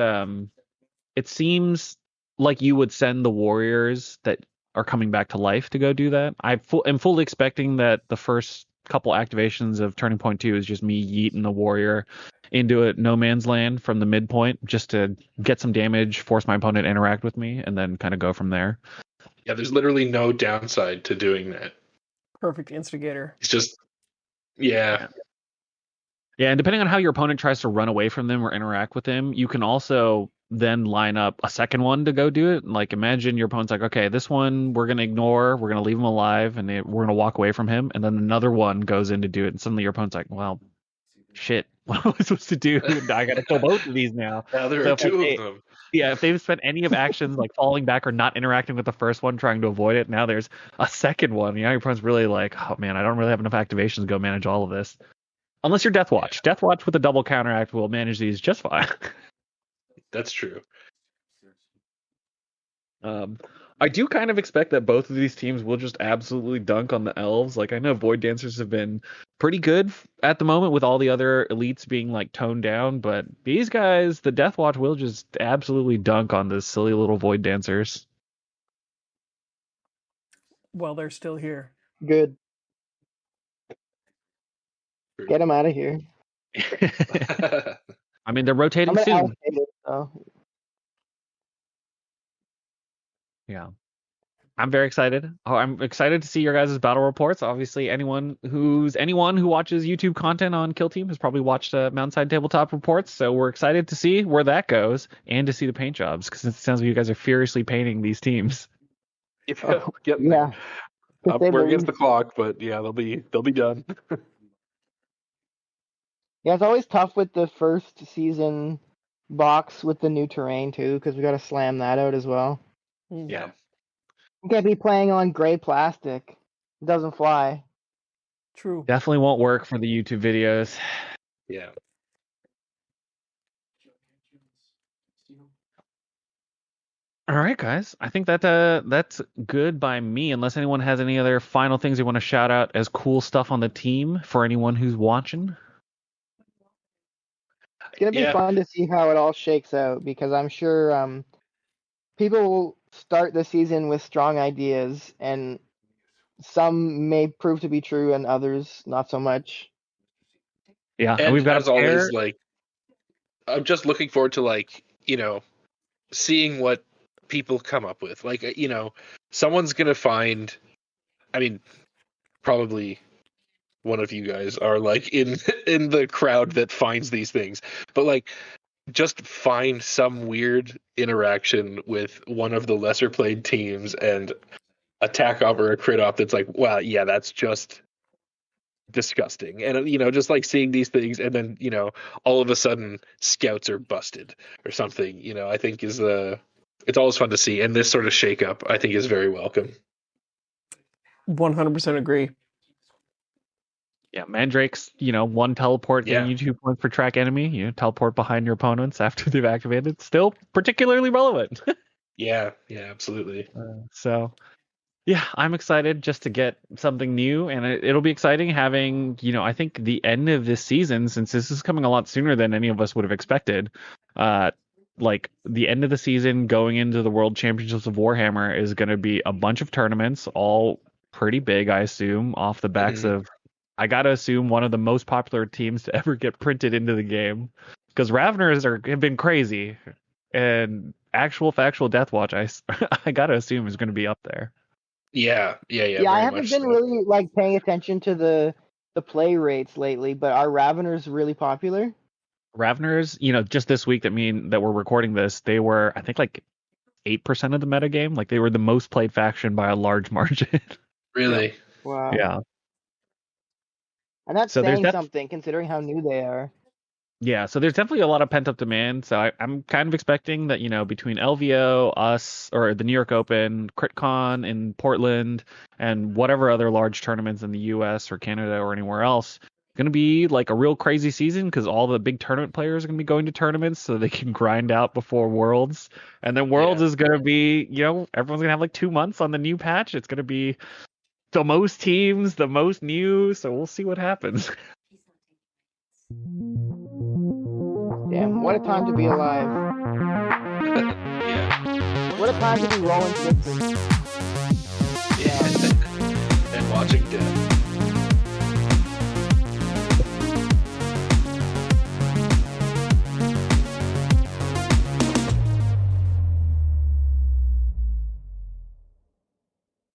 it seems like you would send the warriors that are coming back to life to go do that. I'm fully expecting that the first couple activations of Turning Point 2 is just me yeeting the warrior into a no man's land from the midpoint just to get some damage, force my opponent to interact with me, and then kind of go from there. Yeah, there's literally no downside to doing that. Perfect instigator. It's just, yeah. Yeah, and depending on how your opponent tries to run away from them or interact with them, you can also then line up a second one to go do it. Like, imagine your opponent's like, okay, this one we're going to ignore, we're going to leave him alive, and we're going to walk away from him, and then another one goes in to do it, and suddenly your opponent's like, well, shit, what am I supposed to do? I got to kill both of these now. Now there are two of them. Yeah, if they've spent any of actions like falling back or not interacting with the first one, trying to avoid it, now there's a second one. Your opponent's really like, oh man, I don't really have enough activations to go manage all of this. Unless you're Deathwatch. Deathwatch with a double counteract will manage these just fine. That's true. I do kind of expect that both of these teams will just absolutely dunk on the elves. Like, I know Void Dancers have been pretty good at the moment with all the other elites being like toned down, but these guys, the Deathwatch, will just absolutely dunk on the silly little Void Dancers. Well, they're still here. Good. Get them out of here. I mean, they're rotating I'm soon. allocate it, so. Yeah. I'm very excited. I'm excited to see your guys' battle reports. Obviously, anyone who watches YouTube content on Kill Team has probably watched Mountainside Tabletop reports. So we're excited to see where that goes and to see the paint jobs, because it sounds like you guys are furiously painting these teams. Yeah. We're against the clock, but yeah, they'll be done. Yeah, it's always tough with the first season box with the new terrain too, because we got to slam that out as well. Yeah. You can't be playing on gray plastic. It doesn't fly. True. Definitely won't work for the YouTube videos. Yeah. All right, guys. I think that's good by me, unless anyone has any other final things they want to shout out as cool stuff on the team for anyone who's watching. It's gonna be fun to see how it all shakes out, because I'm sure people will start the season with strong ideas, and some may prove to be true and others not so much. Yeah, And we've got as always, like, I'm just looking forward to, like, seeing what people come up with. Like, someone's gonna find, I mean, probably one of you guys are like in the crowd that finds these things, but like, just find some weird interaction with one of the lesser played teams and attack off or a crit off that's like, wow, yeah, that's just disgusting. And just like seeing these things, and then all of a sudden scouts are busted or something. I think is it's always fun to see, and this sort of shakeup I think is very welcome. 100% agree. Yeah, Mandrake's, one teleport Yeah. getting you 2 points per track enemy. Teleport behind your opponents after they've activated. Still particularly relevant. Yeah, absolutely. So, yeah, I'm excited just to get something new, and it'll be exciting having, I think the end of this season, since this is coming a lot sooner than any of us would have expected. Like the end of the season going into the World Championships of Warhammer is going to be a bunch of tournaments, all pretty big, I assume, off the backs of, I got to assume, one of the most popular teams to ever get printed into the game, because Raveners have been crazy, and actual factual Deathwatch, I got to assume, is going to be up there. Yeah, I haven't been really like paying attention to the play rates lately, but are Raveners really popular? Raveners, just this week that we're recording this, they were, I think, like 8% of the metagame. Like, they were the most played faction by a large margin. Really? Wow. Yeah. And that's So saying something, considering how new they are. Yeah, so there's definitely a lot of pent-up demand. So I'm kind of expecting that, between LVO, us, or the New York Open, CritCon in Portland, and whatever other large tournaments in the US or Canada or anywhere else, going to be like a real crazy season, because all the big tournament players are going to be going to tournaments so they can grind out before Worlds. And then Worlds is going to be, everyone's going to have like 2 months on the new patch. It's going to be the most teams, the most new, so we'll see what happens. Damn, what a time to be alive. Yeah. What a time to be rolling sixes. Yeah. And watching death.